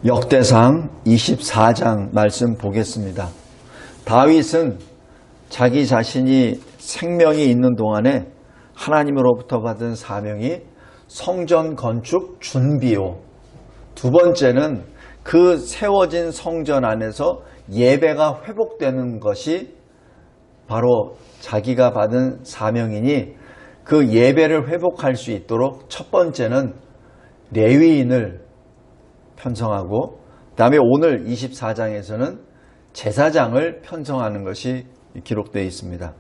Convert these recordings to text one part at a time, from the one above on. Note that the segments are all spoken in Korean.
역대상 24장 말씀 보겠습니다. 다윗은 자기 자신이 생명이 있는 동안에 하나님으로부터 받은 사명이 성전 건축 준비요. 두 번째는 그 세워진 성전 안에서 예배가 회복되는 것이 바로 자기가 받은 사명이니 그 예배를 회복할 수 있도록 첫 번째는 레위인을 편성하고 그다음에 오늘 24장에서는 제사장을 편성하는 것이 기록되어 있습니다.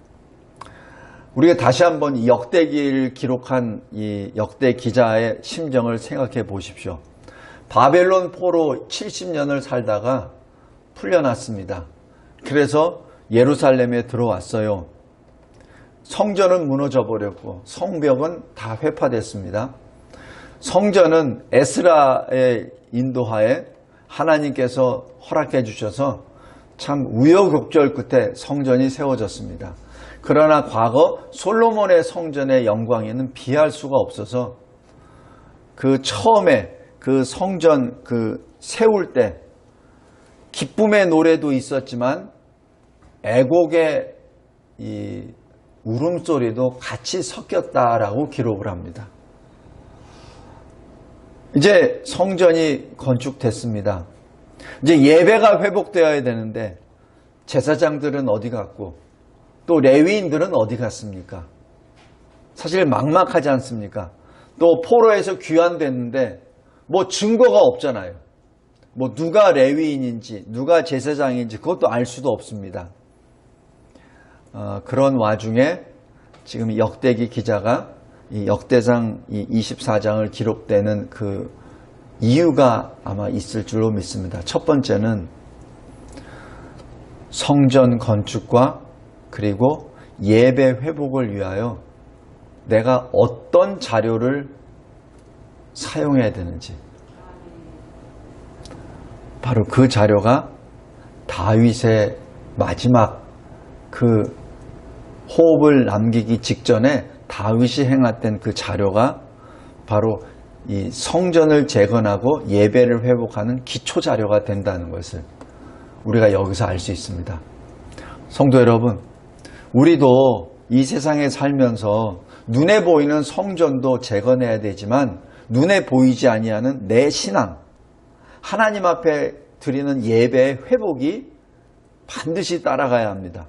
우리가 다시 한번 이 역대기를 기록한 이 역대 기자의 심정을 생각해 보십시오. 바벨론 포로 70년을 살다가 풀려났습니다. 그래서 예루살렘에 들어왔어요. 성전은 무너져 버렸고 성벽은 다 회파됐습니다. 성전은 에스라의 인도하에 하나님께서 허락해 주셔서 참 우여곡절 끝에 성전이 세워졌습니다. 그러나 과거 솔로몬의 성전의 영광에는 비할 수가 없어서 그 처음에 그 성전 세울 때 기쁨의 노래도 있었지만 애곡의 이 울음소리도 같이 섞였다라고 기록을 합니다. 이제 성전이 건축됐습니다. 이제 예배가 회복되어야 되는데 제사장들은 어디 갔고 또 레위인들은 어디 갔습니까? 사실 막막하지 않습니까? 또 포로에서 귀환됐는데 뭐 증거가 없잖아요. 뭐 누가 레위인인지 누가 제사장인지 그것도 알 수도 없습니다. 그런 와중에 지금 역대기 기자가 이 역대상 24장을 기록되는 그 이유가 아마 있을 줄로 믿습니다. 첫 번째는 성전 건축과 그리고 예배 회복을 위하여 내가 어떤 자료를 사용해야 되는지, 바로 그 자료가 다윗의 마지막 그 호흡을 남기기 직전에 다윗이 행했던 그 자료가 바로 이 성전을 재건하고 예배를 회복하는 기초 자료가 된다는 것을 우리가 여기서 알 수 있습니다. 성도 여러분, 우리도 이 세상에 살면서 눈에 보이는 성전도 재건해야 되지만 눈에 보이지 아니하는 내 신앙, 하나님 앞에 드리는 예배의 회복이 반드시 따라가야 합니다.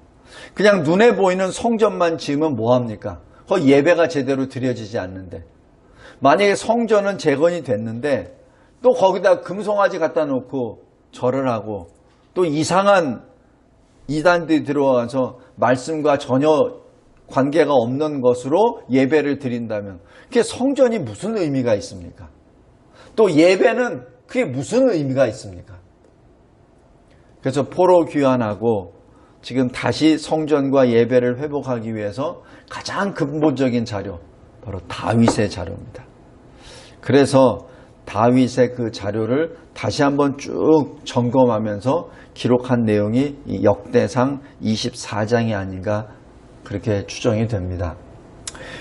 그냥 눈에 보이는 성전만 지으면 뭐합니까? 예배가 제대로 드려지지 않는데, 만약에 성전은 재건이 됐는데 또 거기다 금송아지 갖다 놓고 절을 하고 또 이상한 이단들이 들어와서 말씀과 전혀 관계가 없는 것으로 예배를 드린다면 그게 성전이 무슨 의미가 있습니까? 또 예배는 그게 무슨 의미가 있습니까? 그래서 포로 귀환하고 지금 다시 성전과 예배를 회복하기 위해서 가장 근본적인 자료, 바로 다윗의 자료입니다. 그래서 다윗의 그 자료를 다시 한번 쭉 점검하면서 기록한 내용이 이 역대상 24장이 아닌가 그렇게 추정이 됩니다.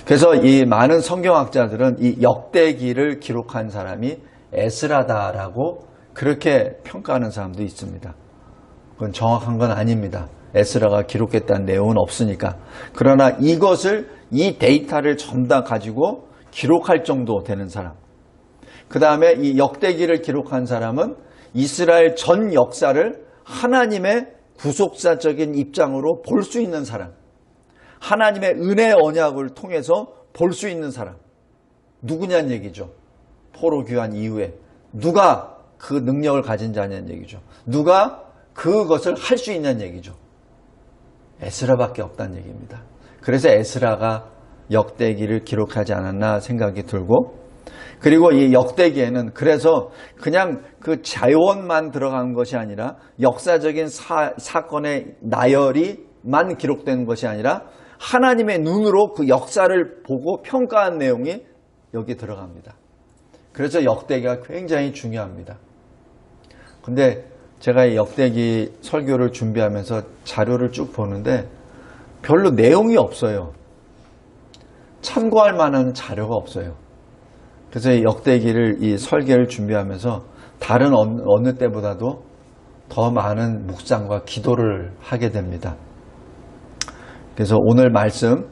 그래서 이 많은 성경학자들은 이 역대기를 기록한 사람이 에스라다라고 그렇게 평가하는 사람도 있습니다. 그건 정확한 건 아닙니다. 에스라가 기록했다는 내용은 없으니까. 그러나 이것을, 이 데이터를 전부 다 가지고 기록할 정도 되는 사람, 그 다음에 이 역대기를 기록한 사람은 이스라엘 전 역사를 하나님의 구속사적인 입장으로 볼 수 있는 사람, 하나님의 은혜 언약을 통해서 볼 수 있는 사람, 누구냐는 얘기죠. 포로 귀환 이후에 누가 그 능력을 가진 자냐는 얘기죠. 누가 그것을 할 수 있냐는 얘기죠. 에스라밖에 없다는 얘기입니다. 그래서 에스라가 역대기를 기록하지 않았나 생각이 들고, 그리고 이 역대기에는 그래서 그냥 그 자원만 들어간 것이 아니라 역사적인 사건의 나열이만 기록된 것이 아니라 하나님의 눈으로 그 역사를 보고 평가한 내용이 여기 들어갑니다. 그래서 역대기가 굉장히 중요합니다. 근데 제가 이 역대기 설교를 준비하면서 자료를 쭉 보는데 별로 내용이 없어요. 참고할 만한 자료가 없어요. 그래서 이 역대기를 이 설계를 준비하면서 다른 어느 때보다도 더 많은 묵상과 기도를 하게 됩니다. 그래서 오늘 말씀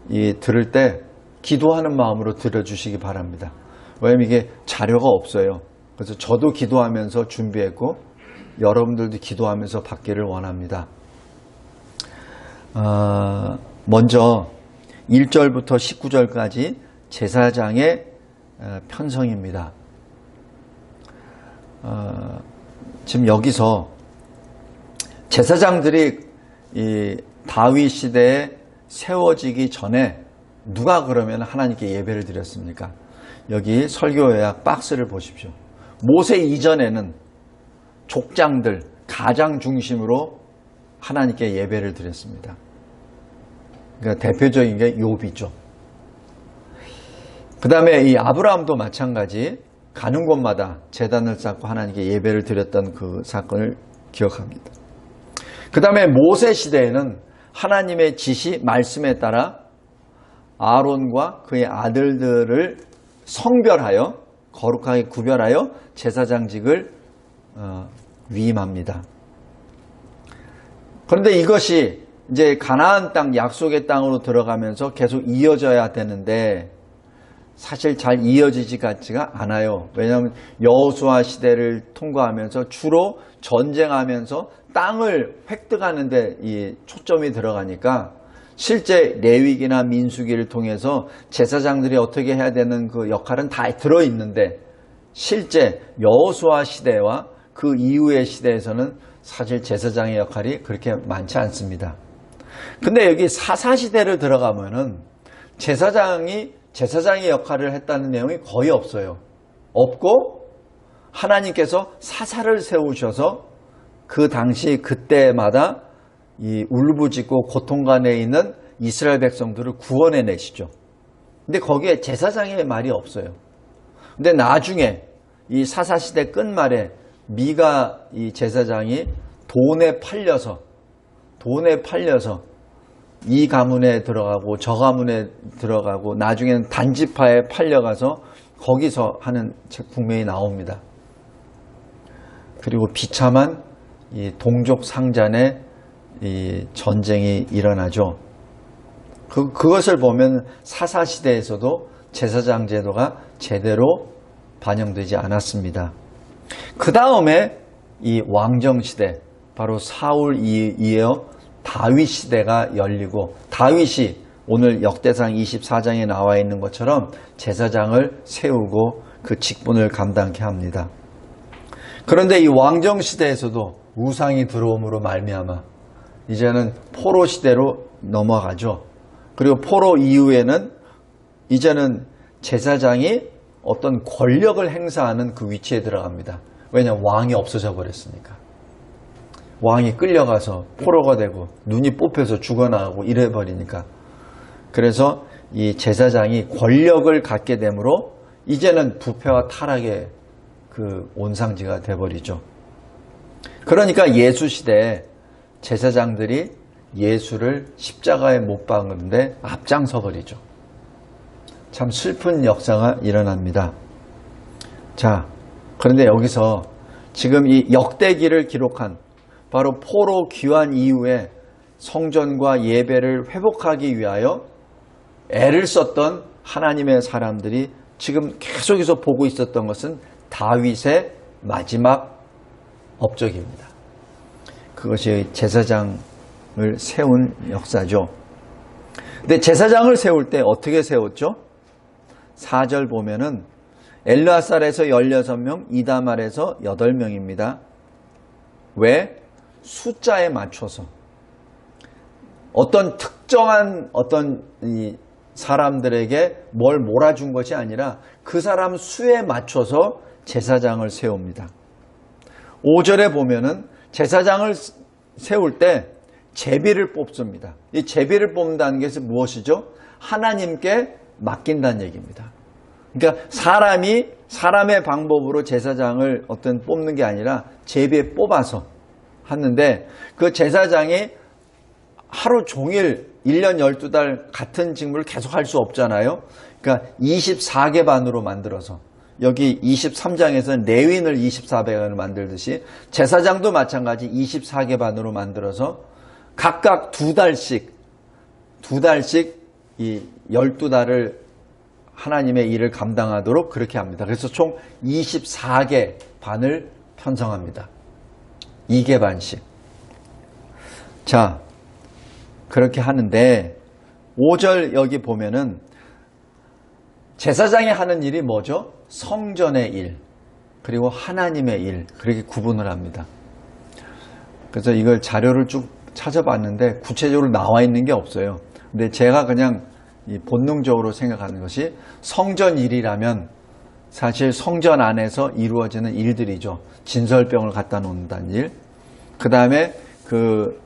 들을 때 기도하는 마음으로 들어주시기 바랍니다. 왜냐면 이게 자료가 없어요. 그래서 저도 기도하면서 준비했고 여러분들도 기도하면서 받기를 원합니다. 먼저 1절부터 19절까지 제사장의 편성입니다. 지금 여기서 제사장들이 이 다윗 시대에 세워지기 전에 누가 그러면 하나님께 예배를 드렸습니까? 여기 설교 요약 박스를 보십시오. 모세 이전에는 족장들, 가장 중심으로 하나님께 예배를 드렸습니다. 그러니까 대표적인 게 욥이죠. 그 다음에 이 아브라함도 마찬가지 가는 곳마다 제단을 쌓고 하나님께 예배를 드렸던 그 사건을 기억합니다. 그 다음에 모세 시대에는 하나님의 지시, 말씀에 따라 아론과 그의 아들들을 성별하여 거룩하게 구별하여 제사장직을 위임합니다. 그런데 이것이 이제 가나안 땅, 약속의 땅으로 들어가면서 계속 이어져야 되는데 사실 잘 이어지지 같지가 않아요. 왜냐하면 여호수아 시대를 통과하면서 주로 전쟁하면서 땅을 획득하는 데 이 초점이 들어가니까 실제 레위기나 민수기를 통해서 제사장들이 어떻게 해야 되는 그 역할은 다 들어있는데 실제 여호수아 시대와 그 이후의 시대에서는 사실 제사장의 역할이 그렇게 많지 않습니다. 근데 여기 사사시대를 들어가면은 제사장의 역할을 했다는 내용이 거의 없어요. 없고 하나님께서 사사를 세우셔서 그 당시 그때마다 이 울부짖고 고통간에 있는 이스라엘 백성들을 구원해 내시죠. 근데 거기에 제사장의 말이 없어요. 근데 나중에 이 사사시대 끝말에 미가 이 제사장이 돈에 팔려서 이 가문에 들어가고 저 가문에 들어가고 나중에는 단지파에 팔려가서 거기서 하는 국면이 나옵니다. 그리고 비참한 이 동족 상잔의 이 전쟁이 일어나죠. 그것을 보면 사사시대에서도 제사장 제도가 제대로 반영되지 않았습니다. 그 다음에 이 왕정시대, 바로 사울 이어 다윗 시대가 열리고 다윗이 오늘 역대상 24장에 나와 있는 것처럼 제사장을 세우고 그 직분을 감당케 합니다. 그런데 이 왕정시대에서도 우상이 들어옴으로 말미암아 이제는 포로 시대로 넘어가죠. 그리고 포로 이후에는 이제는 제사장이 어떤 권력을 행사하는 그 위치에 들어갑니다. 왜냐하면 왕이 없어져 버렸으니까. 왕이 끌려가서 포로가 되고 눈이 뽑혀서 죽어나가고 이래버리니까. 그래서 이 제사장이 권력을 갖게 되므로 이제는 부패와 타락의 그 온상지가 돼버리죠. 그러니까 예수 시대에 제사장들이 예수를 십자가에 못 박는데 앞장서 버리죠. 참 슬픈 역사가 일어납니다. 자, 그런데 여기서 지금 이 역대기를 기록한 바로 포로 귀환 이후에 성전과 예배를 회복하기 위하여 애를 썼던 하나님의 사람들이 지금 계속해서 보고 있었던 것은 다윗의 마지막 업적입니다. 그것이 제사장을 세운 역사죠. 근데 제사장을 세울 때 어떻게 세웠죠? 4절 보면은 엘르아살에서 16명, 이다말에서 8명입니다. 왜? 숫자에 맞춰서 어떤 특정한 어떤 이 사람들에게 뭘 몰아준 것이 아니라 그 사람 수에 맞춰서 제사장을 세웁니다. 5절에 보면은 제사장을 세울 때 제비를 뽑습니다. 이 제비를 뽑는다는 것이 무엇이죠? 하나님께 맡긴다는 얘기입니다. 그러니까 사람의 방법으로 제사장을 어떤 뽑는 게 아니라 제비에 뽑아서 하는데 그 제사장이 하루 종일 1년 12달 같은 직무를 계속 할 수 없잖아요. 그러니까 24개 반으로 만들어서 여기 23장에서는 레위인을 24반으로 만들듯이 제사장도 마찬가지 24개 반으로 만들어서 각각 두 달씩 이 12달을 하나님의 일을 감당하도록 그렇게 합니다. 그래서 총 24개 반을 편성합니다. 2개 반씩. 자, 그렇게 하는데 5절 여기 보면은 제사장이 하는 일이 뭐죠? 성전의 일, 그리고 하나님의 일, 그렇게 구분을 합니다. 그래서 이걸 자료를 쭉 찾아봤는데 구체적으로 나와 있는 게 없어요. 근데 제가 그냥 본능적으로 생각하는 것이 성전 일이라면 사실 성전 안에서 이루어지는 일들이죠. 진설병을 갖다 놓는다는 일, 그 다음에 그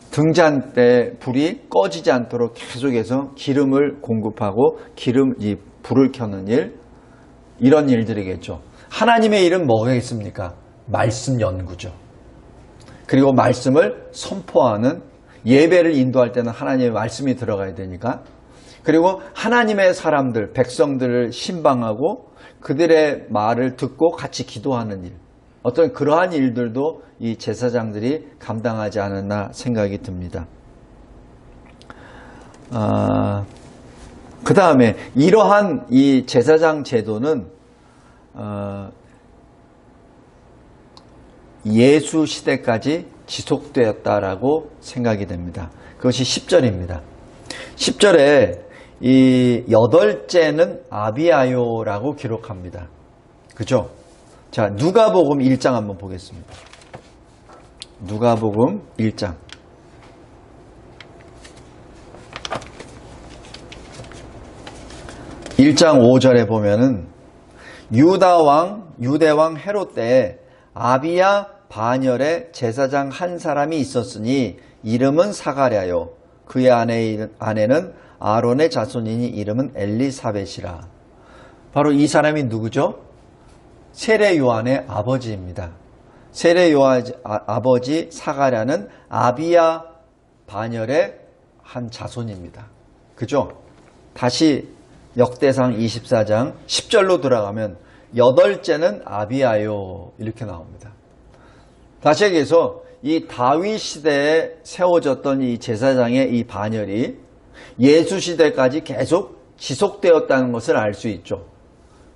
등잔 때 불이 꺼지지 않도록 계속해서 기름을 공급하고 불을 켜는 일, 이런 일들이겠죠. 하나님의 일은 뭐겠습니까? 말씀 연구죠. 그리고 말씀을 선포하는, 예배를 인도할 때는 하나님의 말씀이 들어가야 되니까, 그리고 하나님의 사람들, 백성들을 신방하고 그들의 말을 듣고 같이 기도하는 일, 어떤 그러한 일들도 이 제사장들이 감당하지 않았나 생각이 듭니다. 그 다음에 이러한 이 제사장 제도는 예수 시대까지 지속되었다라고 생각이 됩니다. 그것이 10절입니다. 10절에 이 8째는 아비아요라고 기록합니다. 그죠? 자, 누가복음 1장 한번 보겠습니다. 누가복음 1장. 1장 5절에 보면은 유대왕 헤롯 때에 아비야 반열에 제사장 한 사람이 있었으니 이름은 사가랴요. 그의 아내는 아론의 자손이니 이름은 엘리사벳이라. 바로 이 사람이 누구죠? 세례 요한의 아버지입니다. 세례 요한 아버지 사가랴는 아비야 반열의 한 자손입니다. 그죠? 다시 역대상 24장 10절로 들어가면 8째는 아비아요 이렇게 나옵니다. 다시 얘기해서 이 다윗 시대에 세워졌던 이 제사장의 이 반열이 예수 시대까지 계속 지속되었다는 것을 알 수 있죠.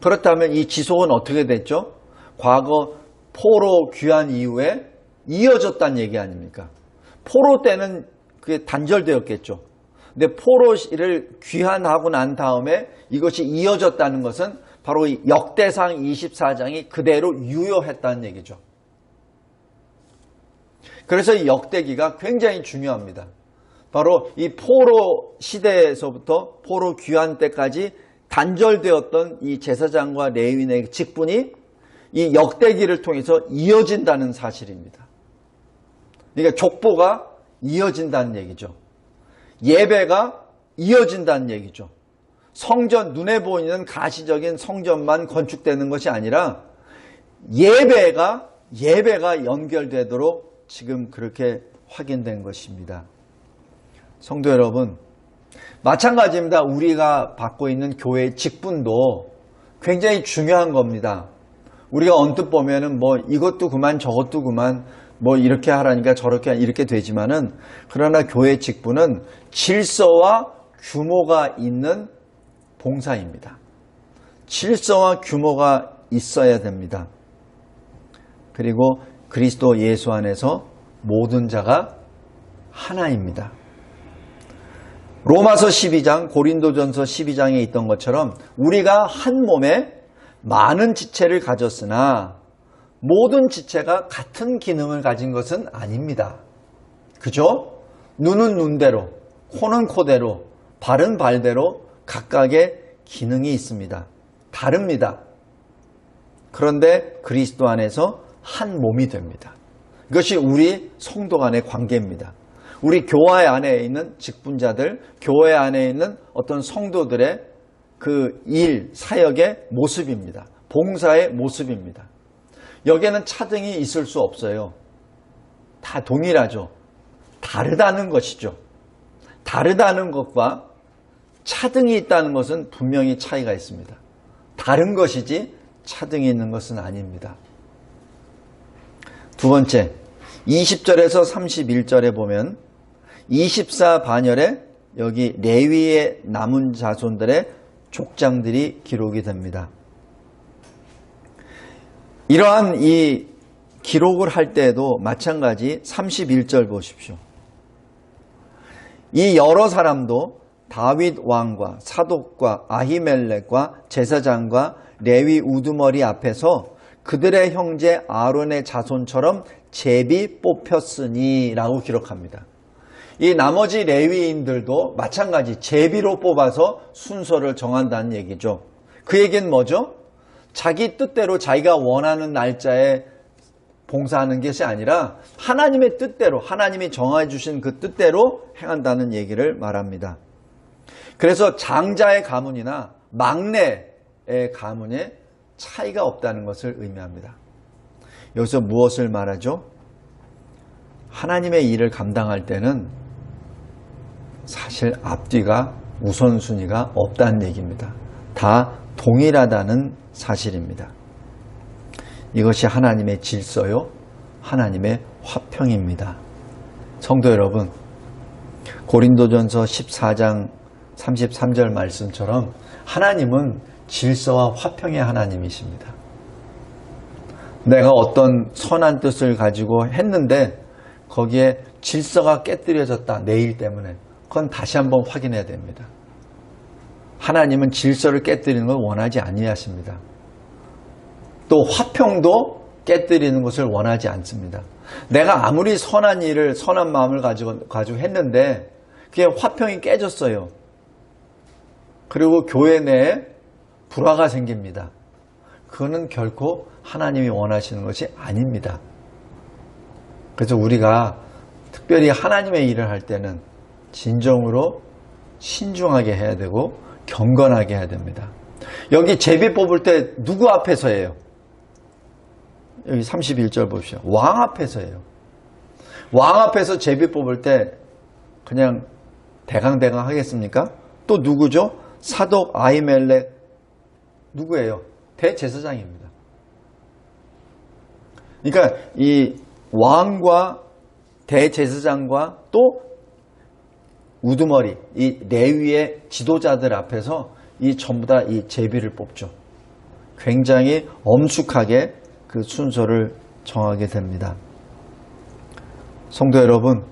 그렇다면 이 지속은 어떻게 됐죠? 과거 포로 귀환 이후에 이어졌다는 얘기 아닙니까? 포로 때는 그게 단절되었겠죠. 근데 포로를 귀환하고 난 다음에 이것이 이어졌다는 것은 바로 이 역대상 24장이 그대로 유효했다는 얘기죠. 그래서 이 역대기가 굉장히 중요합니다. 바로 이 포로 시대에서부터 포로 귀환 때까지 단절되었던 이 제사장과 레위인의 직분이 이 역대기를 통해서 이어진다는 사실입니다. 그러니까 족보가 이어진다는 얘기죠. 예배가 이어진다는 얘기죠. 성전, 눈에 보이는 가시적인 성전만 건축되는 것이 아니라 예배가 연결되도록 지금 그렇게 확인된 것입니다. 성도 여러분, 마찬가지입니다. 우리가 받고 있는 교회의 직분도 굉장히 중요한 겁니다. 우리가 언뜻 보면은 뭐 이것도 그만 저것도 그만 뭐 이렇게 하라니까 저렇게 이렇게 되지만은, 그러나 교회 직분은 질서와 규모가 있는 봉사입니다. 질서와 규모가 있어야 됩니다. 그리고 그리스도 예수 안에서 모든 자가 하나입니다. 로마서 12장, 고린도전서 12장에 있던 것처럼 우리가 한 몸에 많은 지체를 가졌으나 모든 지체가 같은 기능을 가진 것은 아닙니다. 그죠? 눈은 눈대로, 코는 코대로, 발은 발대로 각각의 기능이 있습니다. 다릅니다. 그런데 그리스도 안에서 한 몸이 됩니다. 이것이 우리 성도 간의 관계입니다. 우리 교회 안에 있는 직분자들, 교회 안에 있는 어떤 성도들의 그 일, 사역의 모습입니다. 봉사의 모습입니다. 여기에는 차등이 있을 수 없어요. 다 동일하죠. 다르다는 것이죠. 다르다는 것과 차등이 있다는 것은 분명히 차이가 있습니다. 다른 것이지 차등이 있는 것은 아닙니다. 두 번째, 20절에서 31절에 보면 24반열에 여기 레위의 남은 자손들의 족장들이 기록이 됩니다. 이러한 이 기록을 할 때에도 마찬가지 31절 보십시오. 이 여러 사람도 다윗 왕과 사독과 아히멜렉과 제사장과 레위 우두머리 앞에서 그들의 형제 아론의 자손처럼 제비 뽑혔으니 라고 기록합니다. 이 나머지 레위인들도 마찬가지 제비로 뽑아서 순서를 정한다는 얘기죠. 그 얘기는 뭐죠? 자기 뜻대로 자기가 원하는 날짜에 봉사하는 것이 아니라 하나님의 뜻대로, 하나님이 정해 주신 그 뜻대로 행한다는 얘기를 말합니다. 그래서 장자의 가문이나 막내의 가문에 차이가 없다는 것을 의미합니다. 여기서 무엇을 말하죠? 하나님의 일을 감당할 때는 사실 앞뒤가 우선순위가 없다는 얘기입니다. 다 동일하다는 사실입니다. 이것이 하나님의 질서요, 하나님의 화평입니다. 성도 여러분, 고린도전서 14장 33절 말씀처럼 하나님은 질서와 화평의 하나님이십니다. 내가 어떤 선한 뜻을 가지고 했는데 거기에 질서가 깨뜨려졌다, 내 일 때문에. 그건 다시 한번 확인해야 됩니다. 하나님은 질서를 깨뜨리는 걸 원하지 아니하십니다. 또 화평도 깨뜨리는 것을 원하지 않습니다. 내가 아무리 선한 일을, 선한 마음을 가지고 했는데 그게 화평이 깨졌어요. 그리고 교회 내에 불화가 생깁니다. 그거는 결코 하나님이 원하시는 것이 아닙니다. 그래서 우리가 특별히 하나님의 일을 할 때는 진정으로 신중하게 해야 되고 경건하게 해야 됩니다. 여기 제비 뽑을 때 누구 앞에서 해요? 여기 31절 보십시오. 왕 앞에서 해요. 왕 앞에서 제비 뽑을 때 그냥 대강대강 하겠습니까? 또 누구죠? 사독 아히멜렉 누구예요? 대제사장입니다. 그러니까 이 왕과 대제사장과 또 우두머리, 이 레위의 지도자들 앞에서 이 전부 다 이 제비를 뽑죠. 굉장히 엄숙하게 그 순서를 정하게 됩니다. 성도 여러분,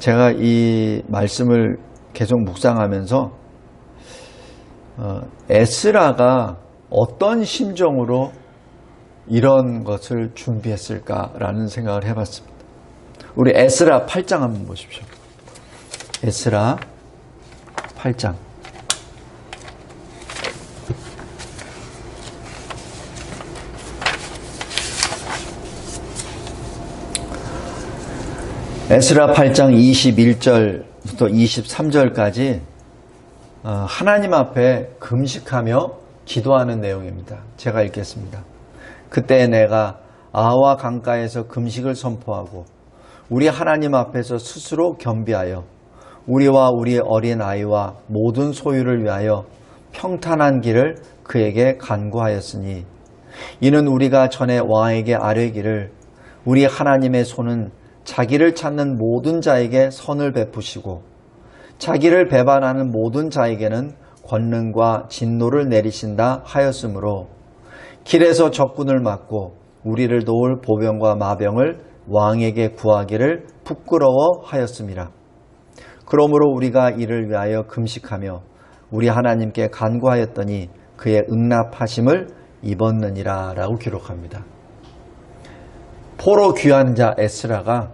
제가 이 말씀을 계속 묵상하면서 에스라가 어떤 심정으로 이런 것을 준비했을까라는 생각을 해봤습니다. 우리 에스라 8장 한번 보십시오. 에스라 8장. 에스라 8장 21절부터 23절까지 하나님 앞에 금식하며 기도하는 내용입니다. 제가 읽겠습니다. 그때 내가 아와 강가에서 금식을 선포하고 우리 하나님 앞에서 스스로 겸비하여 우리와 우리의 어린 아이와 모든 소유를 위하여 평탄한 길을 그에게 간구하였으니 이는 우리가 전에 왕에게 아뢰기를 우리 하나님의 손은 자기를 찾는 모든 자에게 선을 베푸시고 자기를 배반하는 모든 자에게는 권능과 진노를 내리신다 하였으므로 길에서 적군을 막고 우리를 도울 보병과 마병을 왕에게 구하기를 부끄러워 하였음이라. 그러므로 우리가 이를 위하여 금식하며 우리 하나님께 간구하였더니 그의 응답하심을 입었느니라 라고 기록합니다. 포로 귀한 자 에스라가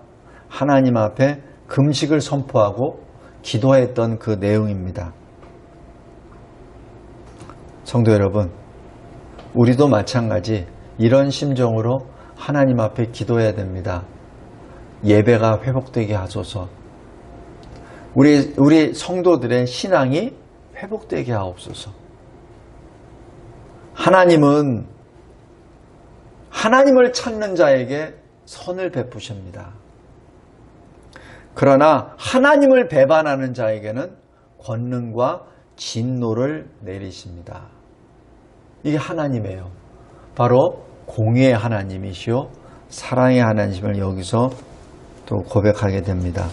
하나님 앞에 금식을 선포하고 기도했던 그 내용입니다. 성도 여러분, 우리도 마찬가지 이런 심정으로 하나님 앞에 기도해야 됩니다. 예배가 회복되게 하소서. 우리 성도들의 신앙이 회복되게 하옵소서. 하나님은 하나님을 찾는 자에게 선을 베푸십니다. 그러나 하나님을 배반하는 자에게는 권능과 진노를 내리십니다. 이게 하나님이에요. 바로 공의의 하나님이시요 사랑의 하나님을 여기서 또 고백하게 됩니다.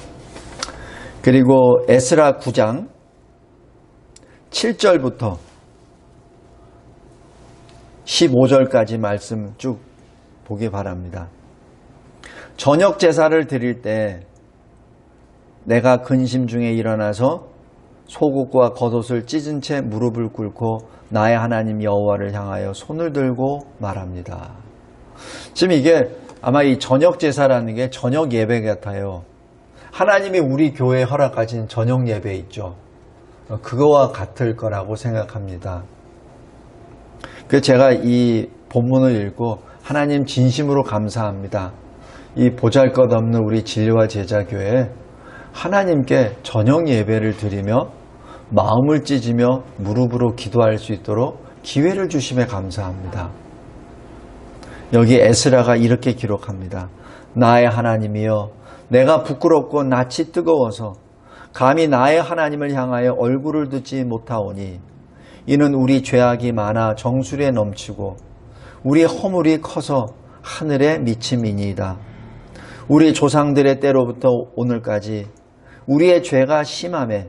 그리고 에스라 9장 7절부터 15절까지 말씀 쭉 보기 바랍니다. 저녁 제사를 드릴 때 내가 근심 중에 일어나서 속옷과 겉옷을 찢은 채 무릎을 꿇고 나의 하나님 여호와를 향하여 손을 들고 말합니다. 지금 이게 아마 이 저녁 제사라는 게 저녁 예배 같아요. 하나님이 우리 교회에 허락하신 저녁 예배 있죠. 그거와 같을 거라고 생각합니다. 그래서 제가 이 본문을 읽고 하나님 진심으로 감사합니다. 이 보잘것없는 우리 진리와 제자교회에 하나님께 저녁 예배를 드리며 마음을 찢으며 무릎으로 기도할 수 있도록 기회를 주심에 감사합니다. 여기 에스라가 이렇게 기록합니다. 나의 하나님이여, 내가 부끄럽고 낯이 뜨거워서 감히 나의 하나님을 향하여 얼굴을 듣지 못하오니 이는 우리 죄악이 많아 정수리에 넘치고 우리 허물이 커서 하늘에 미침이니이다. 우리 조상들의 때로부터 오늘까지 우리의 죄가 심하매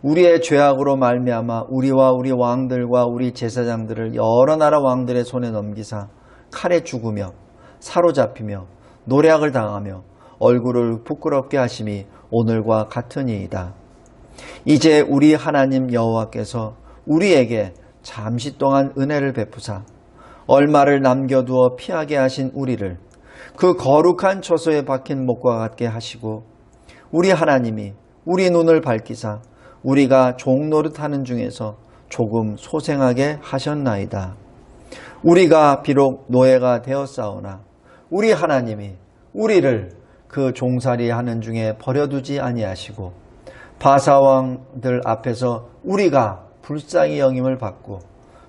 우리의 죄악으로 말미암아 우리와 우리 왕들과 우리 제사장들을 여러 나라 왕들의 손에 넘기사 칼에 죽으며 사로잡히며 노략을 당하며 얼굴을 부끄럽게 하심이 오늘과 같으니이다. 이제 우리 하나님 여호와께서 우리에게 잠시 동안 은혜를 베푸사 얼마를 남겨두어 피하게 하신 우리를 그 거룩한 처소에 박힌 목과 같게 하시고 우리 하나님이 우리 눈을 밝히사 우리가 종노릇하는 중에서 조금 소생하게 하셨나이다. 우리가 비록 노예가 되었사오나 우리 하나님이 우리를 그 종살이 하는 중에 버려두지 아니하시고 바사왕들 앞에서 우리가 불쌍히 여김을 받고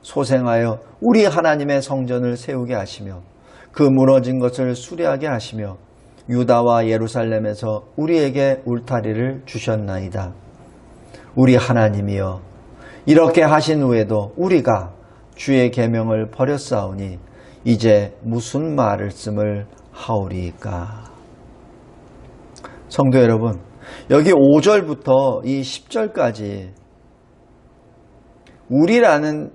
소생하여 우리 하나님의 성전을 세우게 하시며 그 무너진 것을 수리하게 하시며 유다와 예루살렘에서 우리에게 울타리를 주셨나이다. 우리 하나님이여, 이렇게 하신 후에도 우리가 주의 계명을 버렸사오니 이제 무슨 말씀을 하오리까. 성도 여러분, 여기 5절부터 이 10절까지 우리라는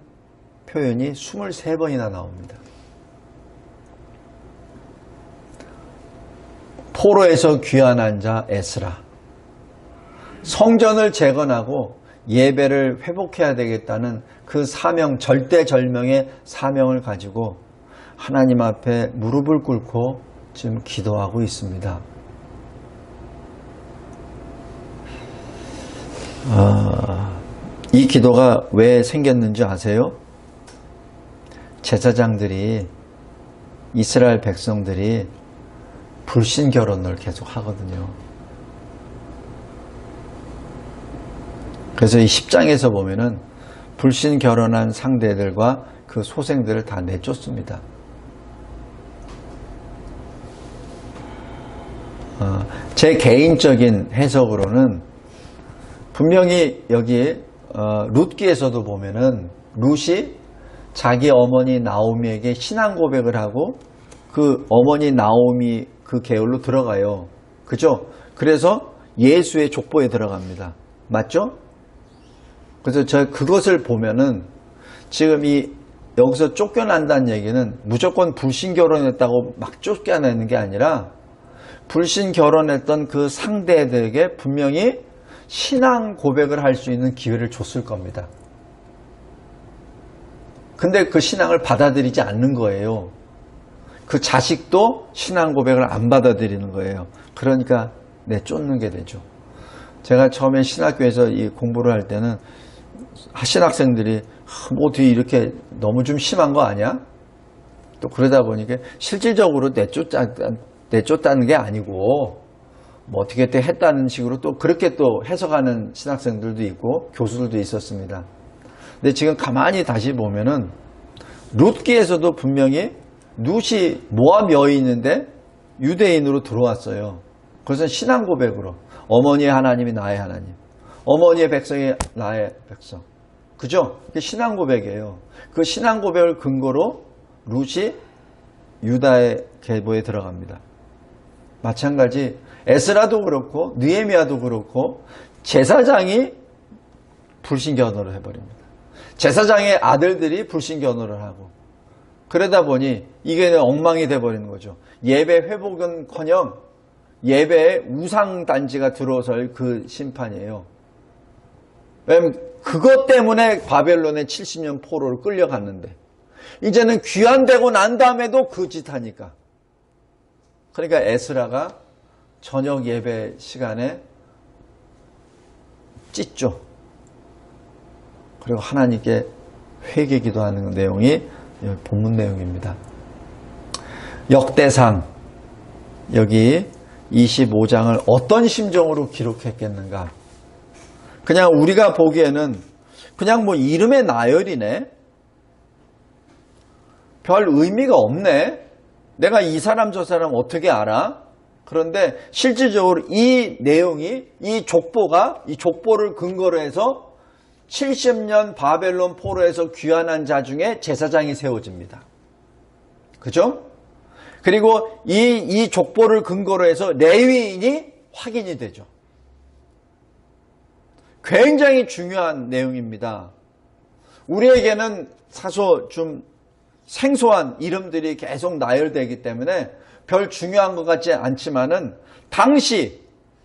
표현이 23번이나 나옵니다. 포로에서 귀환한 자 에스라, 성전을 재건하고 예배를 회복해야 되겠다는 그 사명, 절대절명의 사명을 가지고 하나님 앞에 무릎을 꿇고 지금 기도하고 있습니다. 이 기도가 왜 생겼는지 아세요? 제사장들이, 이스라엘 백성들이 불신 결혼을 계속 하거든요. 그래서 이 10장에서 보면은 불신 결혼한 상대들과 그 소생들을 다 내쫓습니다. 제 개인적인 해석으로는 분명히 여기 룻기에서도 보면은 룻이 자기 어머니 나오미에게 신앙 고백을 하고 그 어머니 나오미 그 계열로 들어가요. 그죠? 그래서 예수의 족보에 들어갑니다. 맞죠? 그래서 저 그것을 보면은 지금 이 여기서 쫓겨난다는 얘기는 무조건 불신 결혼했다고 막 쫓겨내는 게 아니라 불신 결혼했던 그 상대들에게 분명히 신앙 고백을 할 수 있는 기회를 줬을 겁니다. 근데 그 신앙을 받아들이지 않는 거예요. 그 자식도 신앙 고백을 안 받아들이는 거예요. 그러니까 내쫓는 게 되죠. 제가 처음에 신학교에서 이 공부를 할 때는 신학생들이 뭐 어떻게 이렇게 너무 좀 심한 거 아니야? 또 그러다 보니까 실질적으로 내쫓다는 게 아니고 뭐 어떻게 했다는 식으로 또 그렇게 또 해석하는 신학생들도 있고 교수들도 있었습니다. 근데 지금 가만히 다시 보면은 룻기에서도 분명히 룻이 모압 여인인데 유대인으로 들어왔어요. 그래서 신앙 고백으로. 어머니의 하나님이 나의 하나님, 어머니의 백성이 나의 백성. 그죠? 그게 신앙 고백이에요. 그 신앙 고백을 근거로 룻이 유다의 계보에 들어갑니다. 마찬가지 에스라도 그렇고 느헤미야도 그렇고 제사장이 불신견어를 해버립니다. 제사장의 아들들이 불신견어를 하고 그러다 보니 이게 엉망이 돼버리는 거죠. 예배 회복은커녕 예배에 우상단지가 들어설 그 심판이에요. 왜냐하면 그것 때문에 바벨론의 70년 포로를 끌려갔는데 이제는 귀환되고 난 다음에도 그 짓 하니까. 그러니까 에스라가 저녁 예배 시간에 찢죠. 그리고 하나님께 회개 기도하는 내용이 본문 내용입니다. 역대상 여기 25장을 어떤 심정으로 기록했겠는가? 그냥 우리가 보기에는 그냥 뭐 이름의 나열이네. 별 의미가 없네. 내가 이 사람 저 사람 어떻게 알아? 그런데 실질적으로 이 내용이 이 족보를 근거로 해서 70년 바벨론 포로에서 귀환한 자 중에 제사장이 세워집니다. 그죠? 그리고 이 족보를 근거로 해서 레위인이 확인이 되죠. 굉장히 중요한 내용입니다. 우리에게는 사소 좀 생소한 이름들이 계속 나열되기 때문에 별 중요한 것 같지 않지만은 당시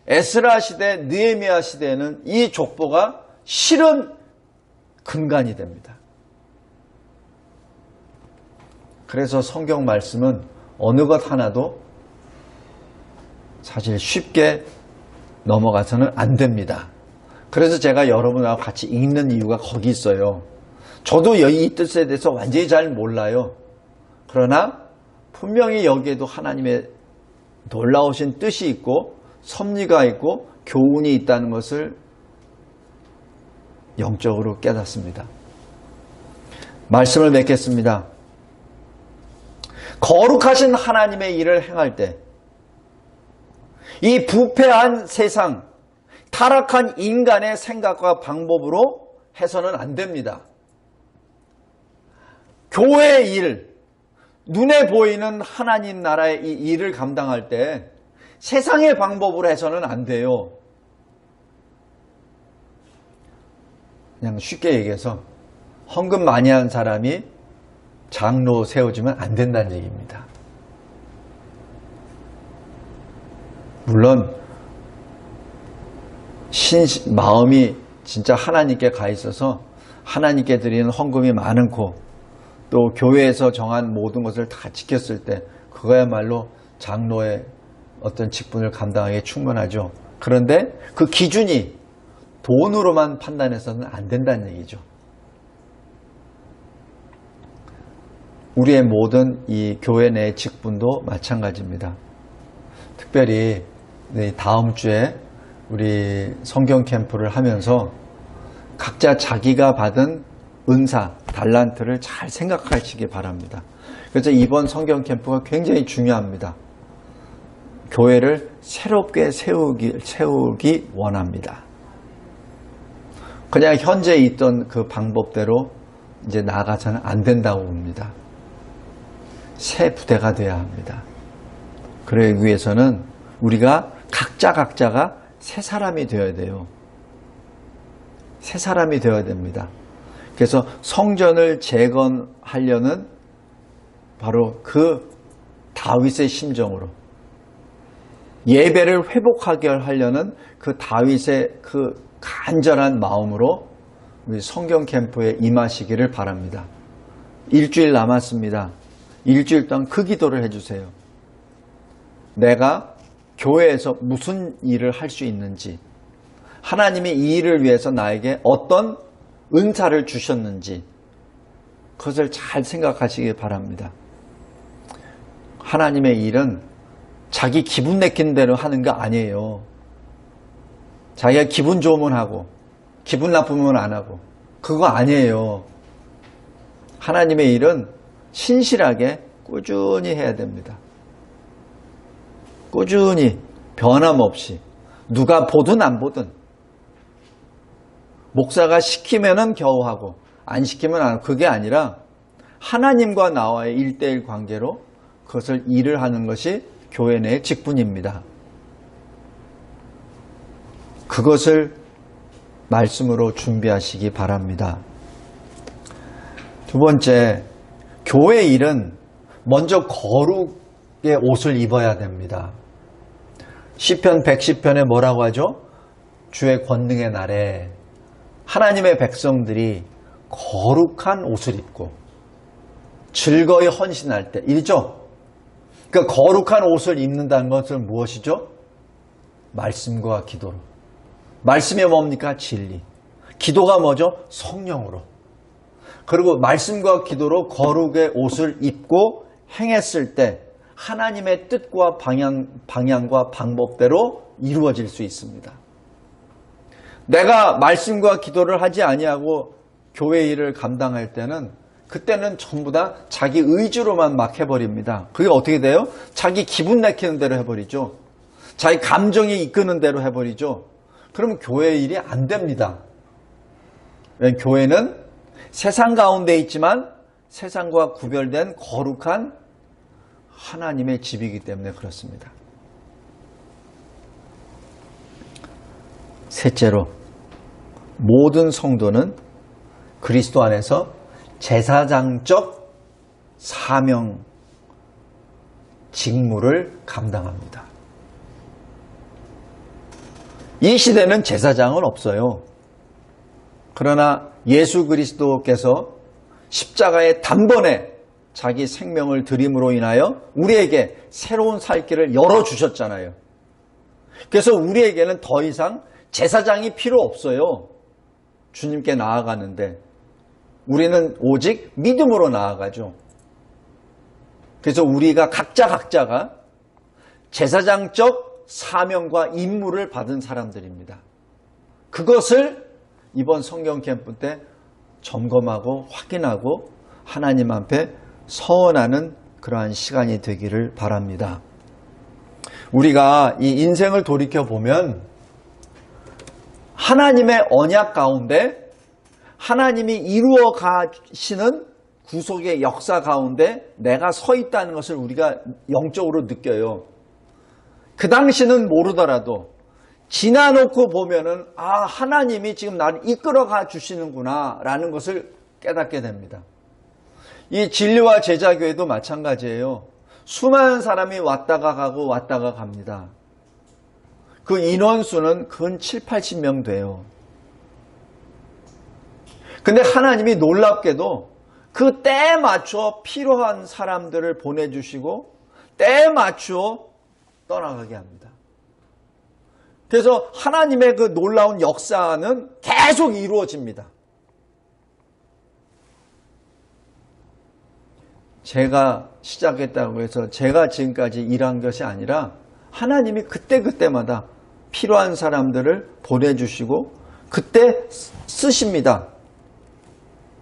에스라 시대, 느헤미야 시대에는 이 족보가 실은 근간이 됩니다. 그래서 성경 말씀은 어느 것 하나도 사실 쉽게 넘어가서는 안 됩니다. 그래서 제가 여러분하고 같이 읽는 이유가 거기 있어요. 저도 이 뜻에 대해서 완전히 잘 몰라요. 그러나 분명히 여기에도 하나님의 놀라우신 뜻이 있고 섭리가 있고 교훈이 있다는 것을 영적으로 깨닫습니다. 말씀을 맺겠습니다. 거룩하신 하나님의 일을 행할 때 이 부패한 세상, 타락한 인간의 생각과 방법으로 해서는 안 됩니다. 교회의 일, 눈에 보이는 하나님 나라의 이 일을 감당할 때 세상의 방법으로 해서는 안 돼요. 그냥 쉽게 얘기해서 헌금 많이 한 사람이 장로 세워주면 안 된다는 얘기입니다. 물론 마음이 진짜 하나님께 가 있어서 하나님께 드리는 헌금이 많고 또 교회에서 정한 모든 것을 다 지켰을 때 그거야말로 장로의 어떤 직분을 감당하기에 충분하죠. 그런데 그 기준이 돈으로만 판단해서는 안 된다는 얘기죠. 우리의 모든 이 교회 내 직분도 마찬가지입니다. 특별히 다음 주에 우리 성경 캠프를 하면서 각자 자기가 받은 은사, 달란트를 잘 생각하시기 바랍니다. 그래서 이번 성경 캠프가 굉장히 중요합니다. 교회를 새롭게 세우기 원합니다. 그냥 현재 있던 그 방법대로 이제 나아가서는 안 된다고 봅니다. 새 부대가 되어야 합니다. 그러기 위해서는 우리가 각자가 새 사람이 되어야 돼요. 새 사람이 되어야 됩니다. 그래서 성전을 재건하려는 바로 그 다윗의 심정으로 예배를 회복하게 하려는 그 다윗의 그 간절한 마음으로 우리 성경 캠프에 임하시기를 바랍니다. 일주일 남았습니다. 일주일 동안 그 기도를 해주세요. 내가 교회에서 무슨 일을 할 수 있는지, 하나님이 이 일을 위해서 나에게 어떤 은사를 주셨는지 그것을 잘 생각하시기 바랍니다. 하나님의 일은 자기 기분 내키는 대로 하는 거 아니에요. 자기가 기분 좋으면 하고 기분 나쁘면 안 하고 그거 아니에요. 하나님의 일은 신실하게 꾸준히 해야 됩니다. 꾸준히 변함없이 누가 보든 안 보든 목사가 시키면은 겨우 하고 안 시키면 안 하고, 그게 아니라 하나님과 나와의 1대1 관계로 그것을 일을 하는 것이 교회 내의 직분입니다. 그것을 말씀으로 준비하시기 바랍니다. 두 번째, 교회 일은 먼저 거룩의 옷을 입어야 됩니다. 시편 110편에 뭐라고 하죠? 주의 권능의 날에 하나님의 백성들이 거룩한 옷을 입고 즐거이 헌신할 때, 이죠? 그러니까 거룩한 옷을 입는다는 것은 무엇이죠? 말씀과 기도로. 말씀이 뭡니까? 진리. 기도가 뭐죠? 성령으로. 그리고 말씀과 기도로 거룩의 옷을 입고 행했을 때 하나님의 뜻과 방향과 방법대로 이루어질 수 있습니다. 내가 말씀과 기도를 하지 아니하고 교회 일을 감당할 때는, 그때는 전부 다 자기 의지로만 막 해버립니다. 그게 어떻게 돼요? 자기 기분 내키는 대로 해버리죠. 자기 감정이 이끄는 대로 해버리죠. 그러면 교회 일이 안 됩니다. 왜냐하면 교회는 세상 가운데 있지만 세상과 구별된 거룩한 하나님의 집이기 때문에 그렇습니다. 셋째로, 모든 성도는 그리스도 안에서 제사장적 사명, 직무를 감당합니다. 이 시대는 제사장은 없어요. 그러나 예수 그리스도께서 십자가의 단번에 자기 생명을 드림으로 인하여 우리에게 새로운 살 길을 열어주셨잖아요. 그래서 우리에게는 더 이상 제사장이 필요 없어요. 주님께 나아가는데 우리는 오직 믿음으로 나아가죠. 그래서 우리가 각자가 제사장적 사명과 임무를 받은 사람들입니다. 그것을 이번 성경 캠프 때 점검하고 확인하고 하나님 앞에 서원하는 그러한 시간이 되기를 바랍니다. 우리가 이 인생을 돌이켜보면 하나님의 언약 가운데 하나님이 이루어 가시는 구속의 역사 가운데 내가 서 있다는 것을 우리가 영적으로 느껴요. 그 당시는 모르더라도 지나놓고 보면은 하나님이 지금 나를 이끌어가 주시는구나 라는 것을 깨닫게 됩니다. 이 진리와 제자교회도 마찬가지예요. 수많은 사람이 왔다가 가고 왔다가 갑니다. 그 인원수는 근 7, 80명 돼요. 근데 하나님이 놀랍게도 그 때에 맞춰 필요한 사람들을 보내주시고 때에 맞추어 떠나가게 합니다. 그래서 하나님의 그 놀라운 역사는 계속 이루어집니다. 제가 시작했다고 해서 제가 지금까지 일한 것이 아니라 하나님이 그때마다 필요한 사람들을 보내주시고 그때 쓰십니다.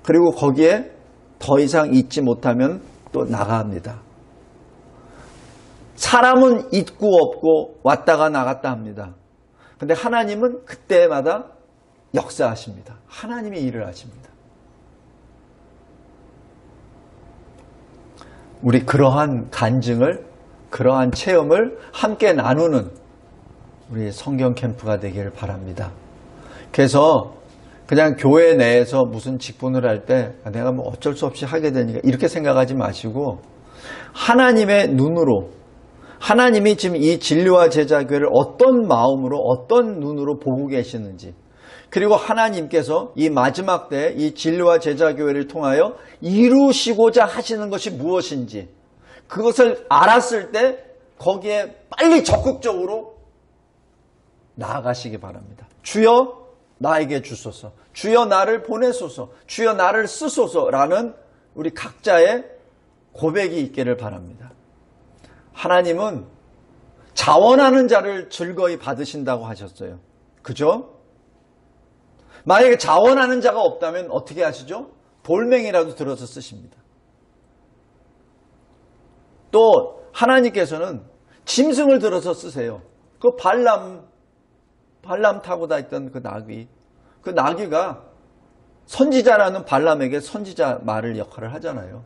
그리고 거기에 더 이상 있지 못하면 또 나갑니다. 사람은 있고 없고 왔다가 나갔다 합니다. 근데 하나님은 그때마다 역사하십니다. 하나님이 일을 하십니다. 우리 그러한 간증을, 그러한 체험을 함께 나누는 우리 성경 캠프가 되기를 바랍니다. 그래서 그냥 교회 내에서 무슨 직분을 할 때 내가 뭐 어쩔 수 없이 하게 되니까 이렇게 생각하지 마시고 하나님의 눈으로, 하나님이 지금 이 진리와 제자교회를 어떤 마음으로 어떤 눈으로 보고 계시는지, 그리고 하나님께서 이 마지막 때에 이 진리와 제자교회를 통하여 이루시고자 하시는 것이 무엇인지 그것을 알았을 때 거기에 빨리 적극적으로 나아가시기 바랍니다. 주여 나에게 주소서, 주여 나를 보내소서, 주여 나를 쓰소서라는 우리 각자의 고백이 있기를 바랍니다. 하나님은 자원하는 자를 즐거이 받으신다고 하셨어요. 그죠? 만약에 자원하는 자가 없다면 어떻게 하시죠? 돌멩이라도 들어서 쓰십니다. 또 하나님께서는 짐승을 들어서 쓰세요. 그 발람 발람 타고 다녔던 그 나귀. 그 나귀가 선지자라는 발람에게 선지자 말을 역할을 하잖아요.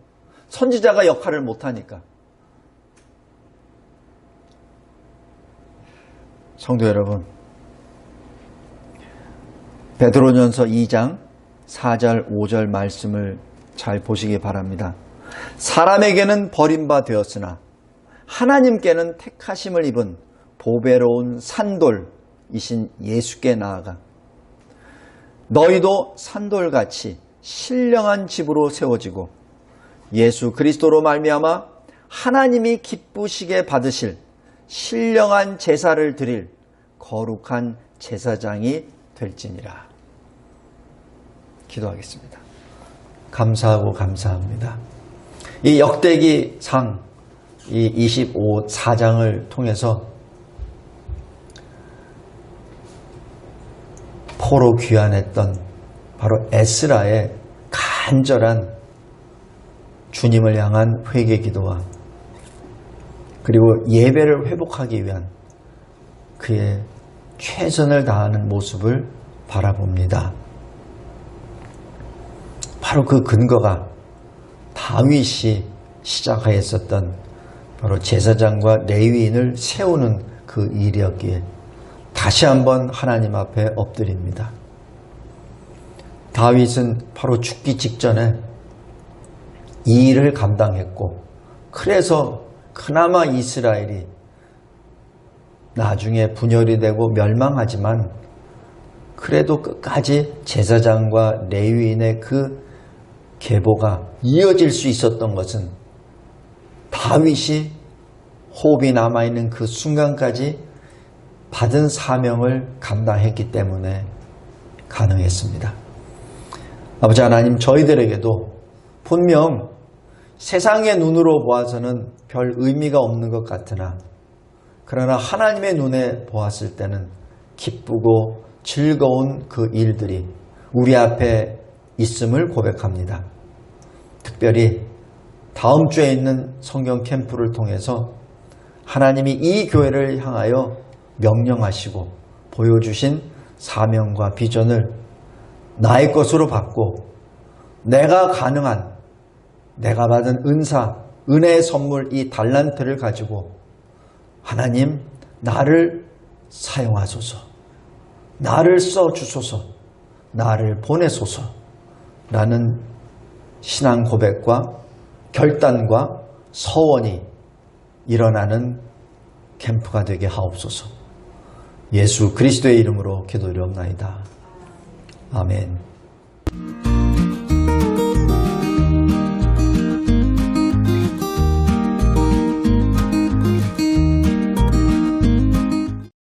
선지자가 역할을 못하니까. 성도 여러분, 베드로전서 2장 4절 5절 말씀을 잘 보시기 바랍니다. 사람에게는 버림받았으나 하나님께는 택하심을 입은 보배로운 산돌이신 예수께 나아가 너희도 산돌같이 신령한 집으로 세워지고 예수 그리스도로 말미암아 하나님이 기쁘시게 받으실 신령한 제사를 드릴 거룩한 제사장이 될지니라. 기도하겠습니다. 감사하고 감사합니다. 이 역대기상 이 24장을 통해서 포로 귀환했던 바로 에스라의 간절한 주님을 향한 회개 기도와 그리고 예배를 회복하기 위한 그의 최선을 다하는 모습을 바라봅니다. 바로 그 근거가 다윗이 시작하였었던 바로 제사장과 레위인을 세우는 그 일이었기에 다시 한번 하나님 앞에 엎드립니다. 다윗은 바로 죽기 직전에 이 일을 감당했고 그래서 그나마 이스라엘이 나중에 분열이 되고 멸망하지만 그래도 끝까지 제사장과 레위인의 그 계보가 이어질 수 있었던 것은 다윗이 호흡이 남아있는 그 순간까지 받은 사명을 감당했기 때문에 가능했습니다. 아버지 하나님, 저희들에게도 분명 세상의 눈으로 보아서는 별 의미가 없는 것 같으나 그러나 하나님의 눈에 보았을 때는 기쁘고 즐거운 그 일들이 우리 앞에 있음을 고백합니다. 특별히 다음 주에 있는 성경 캠프를 통해서 하나님이 이 교회를 향하여 명령하시고 보여주신 사명과 비전을 나의 것으로 받고 내가 가능한, 내가 받은 은사, 은혜의 선물 이 달란트를 가지고 하나님 나를 사용하소서, 나를 써주소서, 나를 보내소서 라는 신앙 고백과 결단과 서원이 일어나는 캠프가 되게 하옵소서. 예수 그리스도의 이름으로 기도드리옵나이다. 아멘.